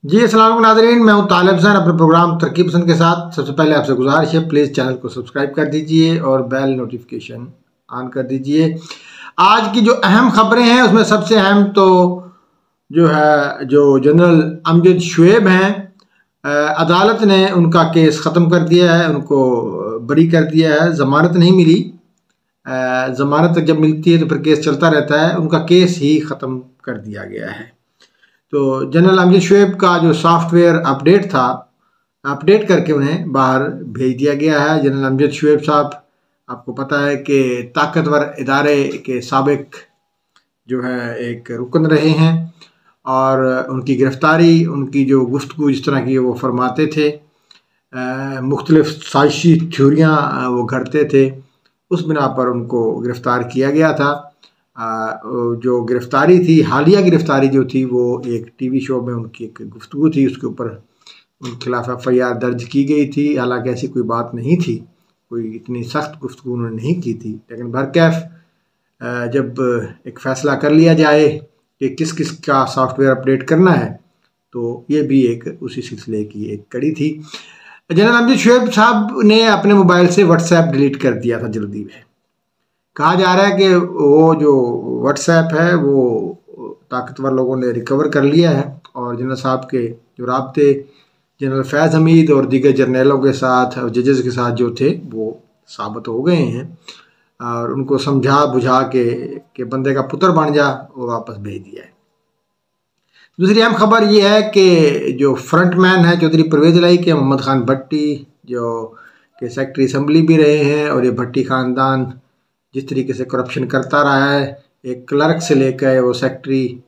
जी अस्सलाम वालेकुम नाज़रीन, मैं हूं तालिब हुसैन अपने प्रोग्राम तरक्की पसंद के साथ। सबसे पहले आपसे गुजारिश है, प्लीज़ चैनल को सब्सक्राइब कर दीजिए और बेल नोटिफिकेशन ऑन कर दीजिए। आज की जो अहम खबरें हैं उसमें सबसे अहम तो जो है जो जनरल अमजद शुएब हैं, अदालत ने उनका केस ख़त्म कर दिया है, उनको बरी कर दिया है। ज़मानत नहीं मिली, ज़मानत जब मिलती है तो फिर केस चलता रहता है, उनका केस ही ख़त्म कर दिया गया है। तो जनरल अमजद शुएब का जो सॉफ्टवेयर अपडेट था, अपडेट करके उन्हें बाहर भेज दिया गया है। जनरल अमजद शुएब साहब, आपको पता है कि ताकतवर इदारे के साबिक जो है एक रुकन रहे हैं, और उनकी गिरफ्तारी, उनकी जो गुफ्तगू जिस तरह की वो फरमाते थे, मुख्तलिफ साजिशी थ्योरियाँ वो घड़ते थे, उस बिना पर उनको गिरफ़्तार किया गया था। जो गिरफ़्तारी थी, हालिया गिरफ़्तारी जो थी, वो एक टीवी शो में उनकी एक गुफ्तगू थी, उसके ऊपर उनके खिलाफ FIR दर्ज की गई थी। हालांकि ऐसी कोई बात नहीं थी, कोई इतनी सख्त गुफ्तगू उन्होंने नहीं की थी, लेकिन बहरकैफ जब एक फ़ैसला कर लिया जाए कि किस किस का सॉफ्टवेयर अपडेट करना है, तो ये भी एक उसी सिलसिले की एक कड़ी थी। जनरल अमजद शुएब साहब ने अपने मोबाइल से व्हाट्सएप डिलीट कर दिया था जल्दी में। कहा जा रहा है कि वो जो व्हाट्सएप है वो ताकतवर लोगों ने रिकवर कर लिया है, और जनरल साहब के जो राब्ते जनरल फैज़ हमीद और दीगर जर्नलों के साथ और जजेस के साथ जो थे वो साबित हो गए हैं, और उनको समझा बुझा के बंदे का पुत्र बन जा, वो वापस भेज दिया है। दूसरी अहम खबर ये है कि जो फ्रंटमैन है चौधरी परवेज़ इलाही के मोहम्मद खान भट्टी, जो के सेक्रेटरी असम्बली भी रहे हैं, और ये भट्टी ख़ानदान जिस तरीके से करप्शन करता रहा है, एक क्लर्क से लेकर वो सेक्रेटरी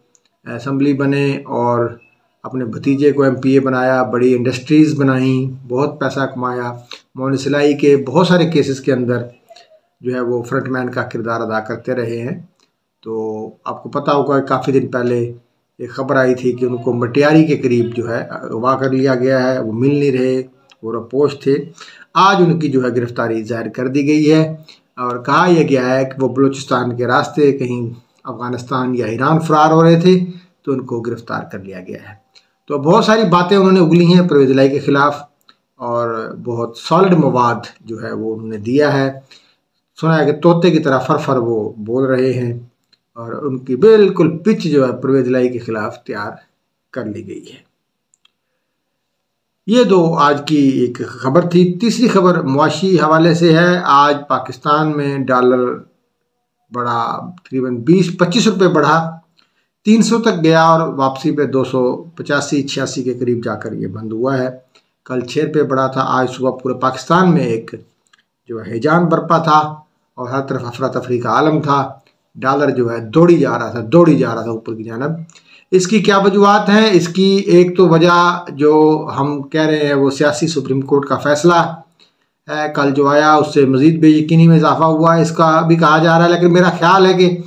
असम्बली बने और अपने भतीजे को MPA बनाया, बड़ी इंडस्ट्रीज़ बनाई, बहुत पैसा कमाया। मोहन इलाही के बहुत सारे केसेस के अंदर जो है वो फ्रंटमैन का किरदार अदा करते रहे हैं। तो आपको पता होगा काफ़ी दिन पहले एक खबर आई थी कि उनको मटियारी के करीब जो है अगवा कर लिया गया है, वो मिल नहीं रहे, वो रपोश थे। आज उनकी जो है गिरफ्तारी जाहिर कर दी गई है, और कहा यह गया है कि वो बलूचिस्तान के रास्ते कहीं अफ़गानिस्तान या ईरान फ़रार हो रहे थे, तो उनको गिरफ़्तार कर लिया गया है। तो बहुत सारी बातें उन्होंने उगली हैं परवेज़ इलाही के ख़िलाफ़, और बहुत सॉलिड मवाद जो है वो उन्होंने दिया है। सुना है कि तोते की तरह फर वो बोल रहे हैं, और उनकी बिल्कुल पिच जो है परवेज़ इलाही के ख़िलाफ़ तैयार कर ली गई है। ये दो आज की एक खबर थी। तीसरी खबर मुआशी हवाले से है। आज पाकिस्तान में डॉलर बढ़ा, तकरीबन 20-25 रुपये बढ़ा, 300 तक गया, और वापसी पे 285-86 के करीब जाकर ये बंद हुआ है। कल 6 रुपये बढ़ा था। आज सुबह पूरे पाकिस्तान में एक जो है हिजान बरपा था, और हर तरफ अफरा तफरी का आलम था। डॉलर जो है दौड़ी जा रहा था ऊपर की जानब। इसकी क्या वजूहत हैं? इसकी एक तो वजह जो हम कह रहे हैं वो सियासी सुप्रीम कोर्ट का फैसला है, कल जो आया उससे मज़ीद बेयकीनी में इजाफा हुआ है, इसका भी कहा जा रहा है। लेकिन मेरा ख्याल है कि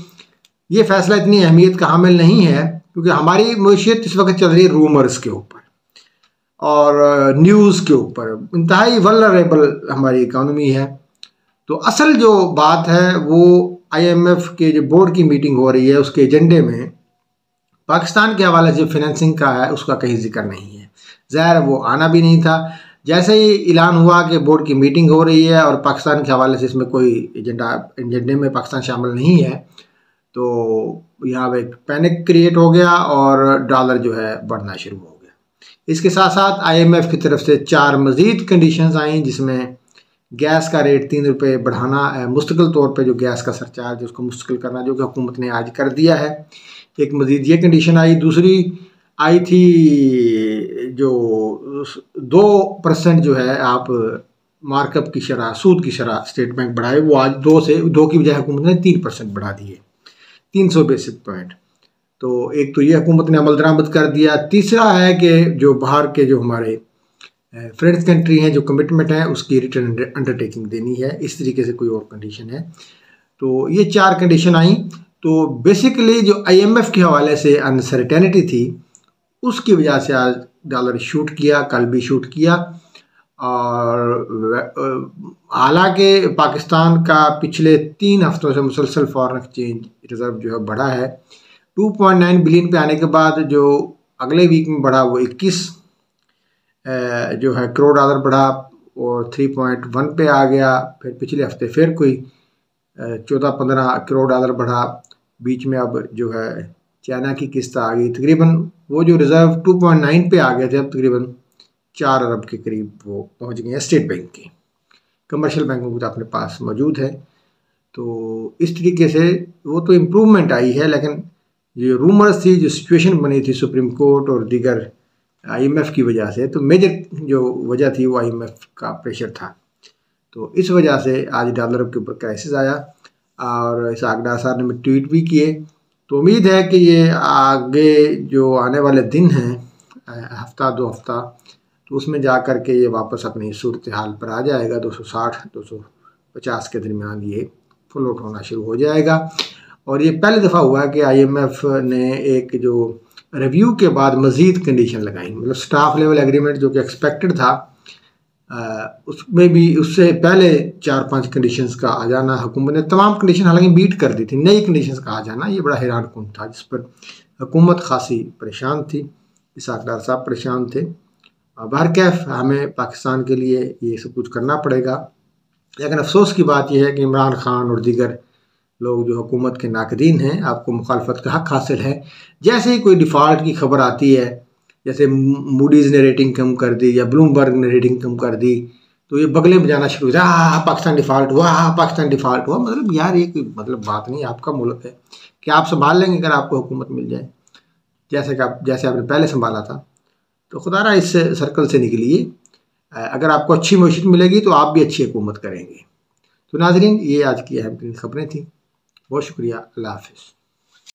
ये फैसला इतनी अहमियत का हामिल नहीं है, क्योंकि हमारी मईशत इस वक्त चल रही है रूमर्स के ऊपर और न्यूज़ के ऊपर। इंतहाई वल्नरेबल हमारी इकानमी है। तो असल जो बात है वो IMF के जो बोर्ड की मीटिंग हो रही है, उसके एजेंडे में पाकिस्तान के हवाले से फाइनेंसिंग का है, उसका कहीं जिक्र नहीं है। ज़ाहिर वो आना भी नहीं था। जैसे ही ऐलान हुआ कि बोर्ड की मीटिंग हो रही है और पाकिस्तान के हवाले से इसमें कोई एजेंडे में पाकिस्तान शामिल नहीं है, तो यहाँ पर एक पैनिक क्रिएट हो गया और डॉलर जो है बढ़ना शुरू हो गया। इसके साथ साथ IMF की तरफ से 4 मज़ीद कंडीशंस आई, जिसमें गैस का रेट 3 रुपये बढ़ाना, मुस्तकिल तौर पे जो गैस का सरचार्ज है उसको मुस्तकिल करना, जो कि हुकूमत ने आज कर दिया है। एक मज़ीद ये कंडीशन आई। दूसरी आई थी जो 2% जो है आप मार्कअप की शरह, सूद की शरह स्टेट बैंक बढ़ाए, वो आज 2 की बजाय हुकूमत ने 3% बढ़ा दिए, 300 बेसिस पॉइंट। तो एक तो ये हुकूमत ने अमल दरामद कर दिया। तीसरा है कि जो बाहर के जो हमारे फ्रेंड्स कंट्री हैं, जो कमिटमेंट है उसकी रिटर्न अंडरटेकिंग देनी है। इस तरीके से कोई और कंडीशन है। तो ये 4 कंडीशन आई। तो बेसिकली जो IMF के हवाले से अनसर्टेनिटी थी, उसकी वजह से आज डॉलर शूट किया, कल भी शूट किया। और हालांकि पाकिस्तान का पिछले 3 हफ्तों से मुसलसल फॉरेन एक्सचेंज रिज़र्व जो है बढ़ा है। 2.9 बिलियन पे आने के बाद जो अगले वीक में बढ़ा वो 21 जो है करोड़ डॉलर बढ़ा और 3.1 पे आ गया। फिर पिछले हफ्ते फिर कोई 14-15 करोड़ डॉलर बढ़ा। बीच में अब जो है चाइना की किस्त आ गई, तकरीबन वो जो रिजर्व 2.9 पे आ गए थे, अब तकरीबन 4 अरब के करीब वो पहुंच गए हैं स्टेट बैंक के। कमर्शियल बैंकों को तो अपने पास मौजूद है। तो इस तरीके से वो तो इम्प्रूवमेंट आई है, लेकिन ये रूमर्स थी, जो सिचुएशन बनी थी सुप्रीम कोर्ट और दीगर IMF की वजह से, तो मेजर जो वजह थी वो IMF का प्रेशर था। तो इस वजह से आज डॉलर के ऊपर क्राइसिस आया और इसाक डार साहब ने ट्वीट भी किए। तो उम्मीद है कि ये आगे जो आने वाले दिन हैं, हफ्ता 2 हफ्ता, तो उसमें जा कर के ये वापस अपनी सूरत हाल पर आ जाएगा। 260-250 के दरमियान ये फ्लोट होना शुरू हो जाएगा। और ये पहली दफ़ा हुआ कि IMF ने एक जो रिव्यू के बाद मज़ीद कंडीशन लगाई, मतलब स्टाफ लेवल एग्रीमेंट जो कि एक्सपेक्टेड था, उसमें भी उससे पहले 4-5 कंडीशंस का आ जाना, हुकूमत ने तमाम कंडीशन हालांकि बीट कर दी थी, नई कंडीशंस का आ जाना ये बड़ा हैरान कुन था, जिस पर हुकूमत खासी परेशान थी, इसाक डार साहब परेशान थे। बहरकैफ हमें पाकिस्तान के लिए ये सब कुछ करना पड़ेगा। लेकिन अफसोस की बात यह है कि इमरान खान और दीगर लोग जो हुकूमत के नाकदीन हैं, आपको मुखालफत का हक हासिल है। जैसे ही कोई डिफ़ॉल्ट की खबर आती है, जैसे मूडीज़ ने रेटिंग कम कर दी या ब्लूमबर्ग ने रेटिंग कम कर दी, तो ये बगले बजाना शुरू हो जाए, पाकिस्तान डिफ़ॉल्ट हुआ, पाकिस्तान डिफ़ॉल्ट हुआ। मतलब यार ये कोई मतलब बात नहीं, आपका मुल्क है कि आप संभाल लेंगे अगर आपको हुकूमत मिल जाए, जैसे आपने पहले संभाला था। तो खुदारा इस सर्कल से निकलिए। अगर आपको अच्छी मईशत मिलेगी तो आप भी अच्छी हुकूमत करेंगे। तो नाज़रीन, ये आज की अहम खबरें थी। बहुत शुक्रिया। अल्लाह हाफ़िज़।